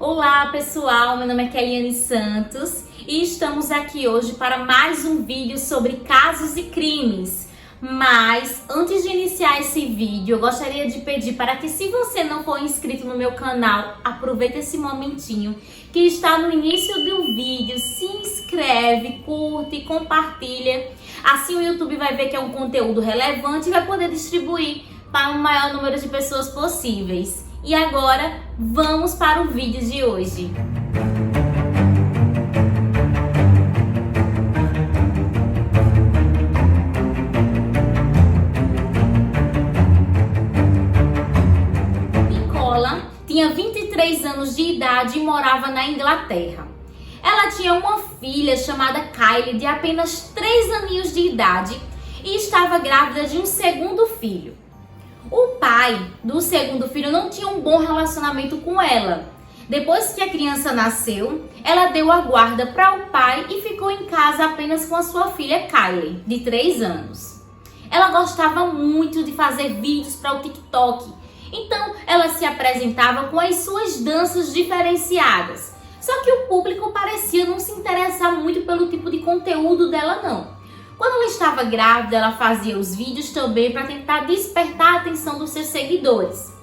Olá pessoal, meu nome é Keliane Santos e estamos aqui hoje para mais um vídeo sobre casos e crimes. Mas antes de iniciar esse vídeo, eu gostaria de pedir para que, se você não for inscrito no meu canal, aproveite esse momentinho que está no início do vídeo, se inscreve, curte, compartilha. Assim o YouTube vai ver que é um conteúdo relevante e vai poder distribuir para o maior número de pessoas possíveis. E agora, vamos para o vídeo de hoje. Nicola tinha 23 anos de idade e morava na Inglaterra. Ela tinha uma filha chamada Kylie, de apenas 3 aninhos de idade, e estava grávida de um segundo filho. O pai do segundo filho não tinha um bom relacionamento com ela. Depois que a criança nasceu, ela deu a guarda para o pai e ficou em casa apenas com a sua filha Kylie, de 3 anos. Ela gostava muito de fazer vídeos para o TikTok, então ela se apresentava com as suas danças diferenciadas. Só que o público parecia não se interessar muito pelo tipo de conteúdo dela não. Quando ela estava grávida, ela fazia os vídeos também para tentar despertar a atenção dos seus seguidores.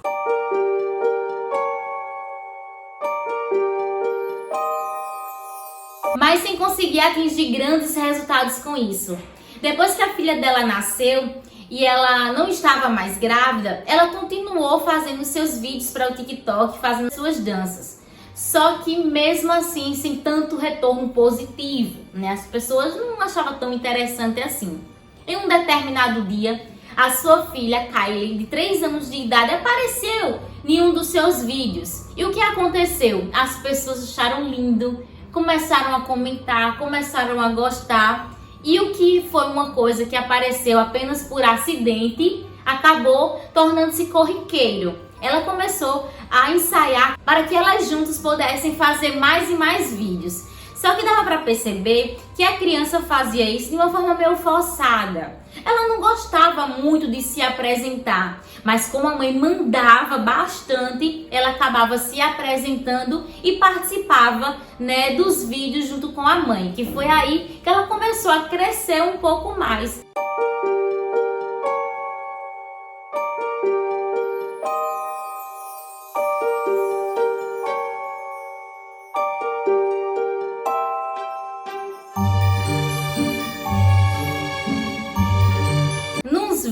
Mas sem conseguir atingir grandes resultados com isso. Depois que a filha dela nasceu e ela não estava mais grávida, ela continuou fazendo seus vídeos para o TikTok, fazendo suas danças. Só que mesmo assim, sem tanto retorno positivo, né? As pessoas não achavam tão interessante assim. Em um determinado dia, a sua filha Kylie, de 3 anos de idade, apareceu em um dos seus vídeos. E o que aconteceu? As pessoas acharam lindo, começaram a comentar, começaram a gostar. E o que foi uma coisa que apareceu apenas por acidente, acabou tornando-se corriqueiro. Ela começou a ensaiar para que elas juntas pudessem fazer mais e mais vídeos. Só que dava para perceber que a criança fazia isso de uma forma meio forçada. Ela não gostava muito de se apresentar, mas como a mãe mandava bastante, ela acabava se apresentando e participava, né, dos vídeos junto com a mãe, que foi aí que ela começou a crescer um pouco mais.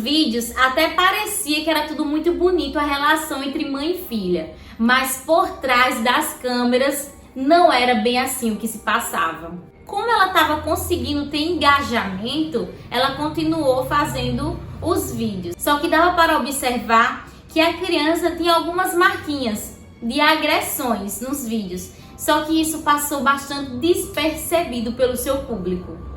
Vídeos até parecia que era tudo muito bonito, a relação entre mãe e filha, mas por trás das câmeras não era bem assim o que se passava. Como ela estava conseguindo ter engajamento, ela continuou fazendo os vídeos. Só que dava para observar que a criança tinha algumas marquinhas de agressões nos vídeos, só que isso passou bastante despercebido pelo seu público.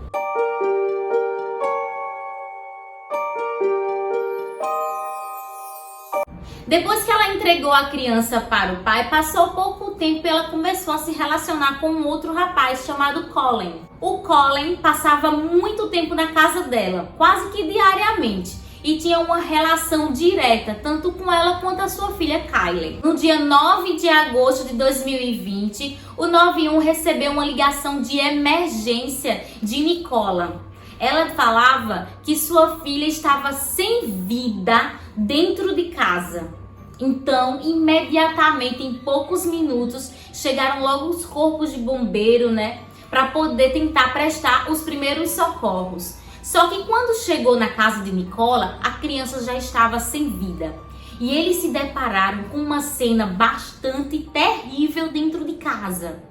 Depois que ela entregou a criança para o pai, passou pouco tempo e ela começou a se relacionar com um outro rapaz chamado Colin. O Colin passava muito tempo na casa dela, quase que diariamente, e tinha uma relação direta, tanto com ela quanto a sua filha Kylie. No dia 9 de agosto de 2020, o 91 recebeu uma ligação de emergência de Nicola. Ela falava que sua filha estava sem vida dentro de casa. Então, imediatamente, em poucos minutos, chegaram logo os corpos de bombeiro, né? Para poder tentar prestar os primeiros socorros. Só que quando chegou na casa de Nicola, a criança já estava sem vida. E eles se depararam com uma cena bastante terrível dentro de casa.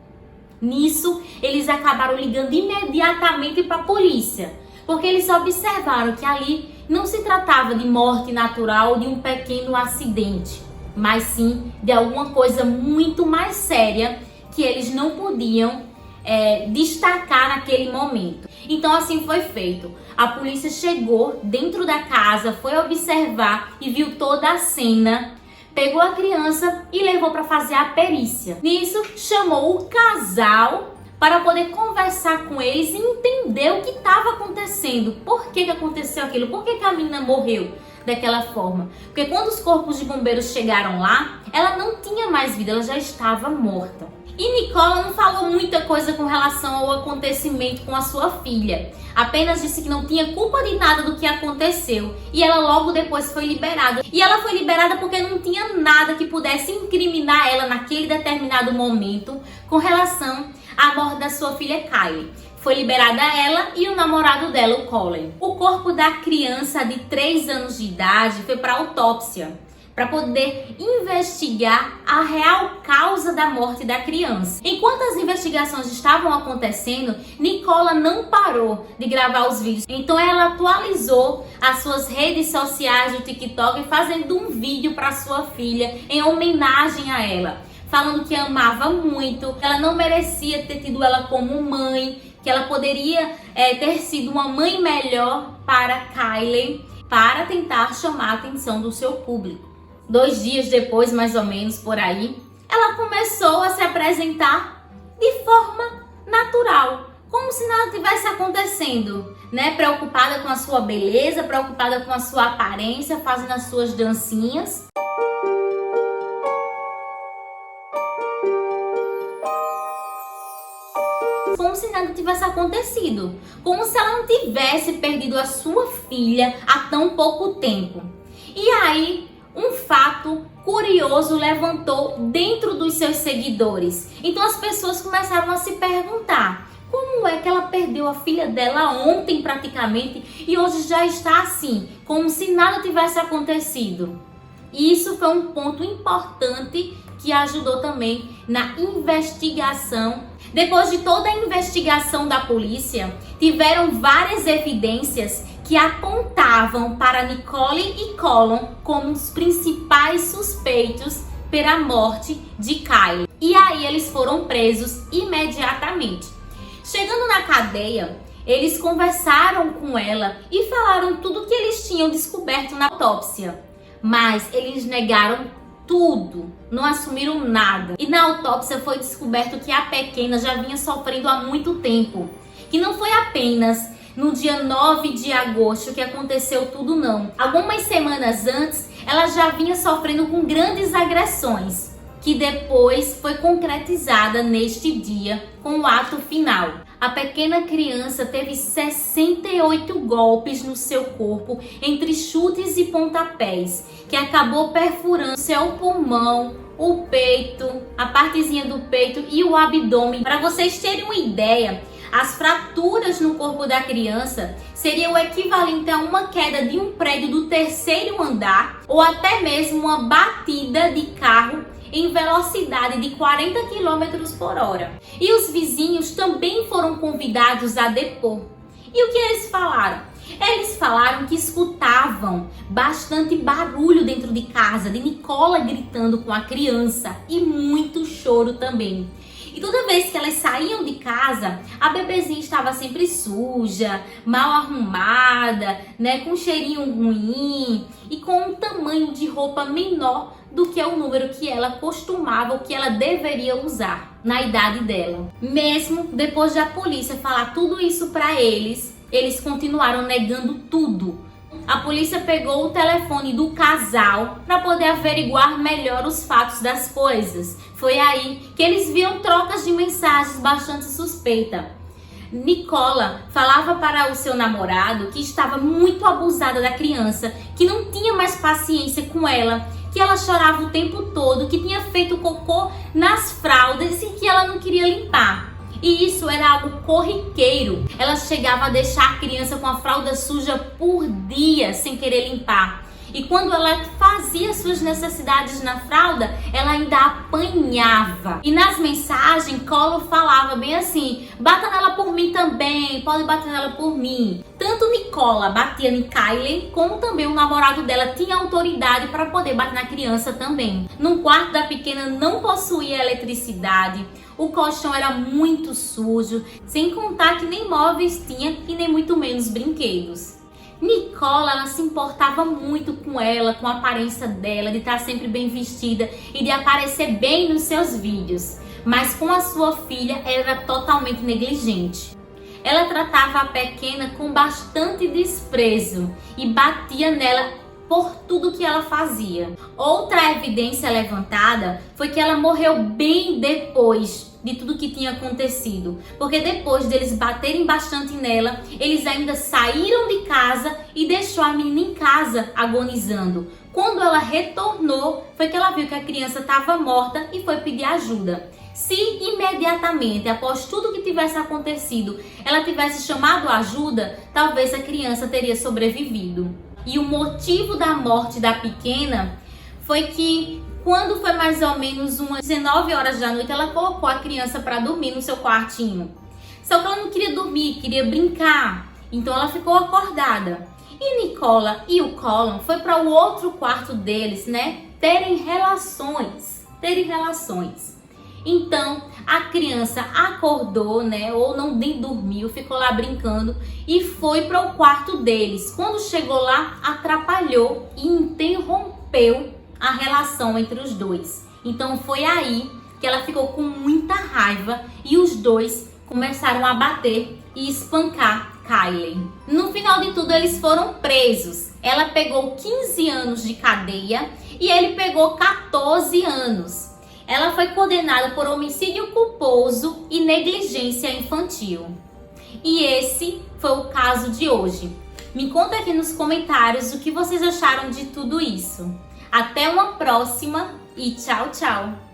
Nisso, eles acabaram ligando imediatamente para a polícia, porque eles observaram que ali não se tratava de morte natural, de um pequeno acidente, mas sim de alguma coisa muito mais séria que eles não podiam destacar naquele momento. Então assim foi feito. A polícia chegou dentro da casa, foi observar e viu toda a cena, pegou a criança e levou para fazer a perícia. Nisso, chamou o casal para poder conversar com eles e entender o que estava acontecendo. Por que aconteceu aquilo? Por que a menina morreu daquela forma. Porque quando os corpos de bombeiros chegaram lá, ela não tinha mais vida, ela já estava morta. E Nicola não falou muita coisa com relação ao acontecimento com a sua filha. Apenas disse que não tinha culpa de nada do que aconteceu. E ela logo depois foi liberada. E ela foi liberada porque não tinha nada que pudesse incriminar ela naquele determinado momento com relação à morte da sua filha Kylie. Foi liberada ela e o namorado dela, o Colin. O corpo da criança de 3 anos de idade foi para autópsia, para poder investigar a real causa da morte da criança. Enquanto as investigações estavam acontecendo, Nicola não parou de gravar os vídeos. Então ela atualizou as suas redes sociais do TikTok fazendo um vídeo para sua filha em homenagem a ela, falando que amava muito, que ela não merecia ter tido ela como mãe, que ela poderia ter sido uma mãe melhor para Kylie, para tentar chamar a atenção do seu público. 2 dias depois, mais ou menos, por aí, ela começou a se apresentar de forma natural, como se nada tivesse acontecendo, né? Preocupada com a sua beleza, preocupada com a sua aparência, fazendo as suas dancinhas. Como se nada tivesse acontecido, como se ela não tivesse perdido a sua filha há tão pouco tempo. E aí, um fato curioso levantou dentro dos seus seguidores. Então as pessoas começaram a se perguntar: como é que ela perdeu a filha dela ontem praticamente e hoje já está assim, como se nada tivesse acontecido? E isso foi um ponto importante que ajudou também na investigação. Depois de toda a investigação da polícia, tiveram várias evidências que apontavam para Nicole e Colin como os principais suspeitos pela morte de Kylie. E aí eles foram presos imediatamente. Chegando na cadeia, eles conversaram com ela e falaram tudo o que eles tinham descoberto na autópsia. Mas eles negaram tudo, não assumiram nada. E na autópsia foi descoberto que a pequena já vinha sofrendo há muito tempo. Que não foi apenas no dia 9 de agosto que aconteceu tudo, não. Algumas semanas antes, ela já vinha sofrendo com grandes agressões, que depois foi concretizada neste dia com o ato final. A pequena criança teve 68 golpes no seu corpo, entre chutes e pontapés, que acabou perfurando seu pulmão, o peito, a partezinha do peito e o abdômen. Para vocês terem uma ideia, as fraturas no corpo da criança seriam o equivalente a uma queda de um prédio do 3º andar ou até mesmo uma batida de carro em velocidade de 40 km por hora. E os vizinhos também foram convidados a depor. E o que eles falaram? Eles falaram que escutavam bastante barulho dentro de casa, de Nicola gritando com a criança e muito choro também. E toda vez que elas saíam de casa, a bebezinha estava sempre suja, mal arrumada, né, com um cheirinho ruim e com um tamanho de roupa menor do que o número que ela costumava, ou que ela deveria usar na idade dela. Mesmo depois da polícia falar tudo isso para eles, eles continuaram negando tudo. A polícia pegou o telefone do casal para poder averiguar melhor os fatos das coisas. Foi aí que eles viram trocas de mensagens bastante suspeitas. Nicola falava para o seu namorado que estava muito abusada da criança, que não tinha mais paciência com ela, que ela chorava o tempo todo, que tinha feito cocô nas fraldas e que ela não queria limpar. E isso era algo corriqueiro. Ela chegava a deixar a criança com a fralda suja por dia sem querer limpar. E quando ela fazia suas necessidades na fralda, ela ainda apanhava. E nas mensagens, Colin falava bem assim: bata nela por mim também, pode bater nela por mim. Tanto Nicola batia em Kylie, como também o namorado dela tinha autoridade para poder bater na criança também. No quarto da pequena não possuía eletricidade. O colchão era muito sujo, sem contar que nem móveis tinha e nem muito menos brinquedos. Nicola, ela se importava muito com ela, com a aparência dela, de estar sempre bem vestida e de aparecer bem nos seus vídeos. Mas com a sua filha, ela era totalmente negligente. Ela tratava a pequena com bastante desprezo e batia nela por tudo que ela fazia. Outra evidência levantada foi que ela morreu bem depois de tudo que tinha acontecido, porque depois deles baterem bastante nela, eles ainda saíram de casa e deixou a menina em casa agonizando. Quando ela retornou, foi que ela viu que a criança estava morta e foi pedir ajuda. Se imediatamente, após tudo que tivesse acontecido, ela tivesse chamado ajuda, talvez a criança teria sobrevivido. E o motivo da morte da pequena foi que, quando foi mais ou menos umas 19 horas da noite, ela colocou a criança para dormir no seu quartinho. Só que ela não queria dormir, queria brincar. Então ela ficou acordada. E Nicola e o Colin foi para o outro quarto deles, né? Terem relações. Então a criança acordou, né? Ou não nem dormiu, ficou lá brincando e foi para o quarto deles. Quando chegou lá, atrapalhou e interrompeu a relação entre os dois. Então foi aí que ela ficou com muita raiva e os dois começaram a bater e espancar Kylie. No final de tudo, eles foram presos. Ela pegou 15 anos de cadeia e ele pegou 14 anos. Ela foi condenada por homicídio culposo e negligência infantil. E esse foi o caso de hoje. Me conta aqui nos comentários o que vocês acharam de tudo isso. Até uma próxima e tchau, tchau!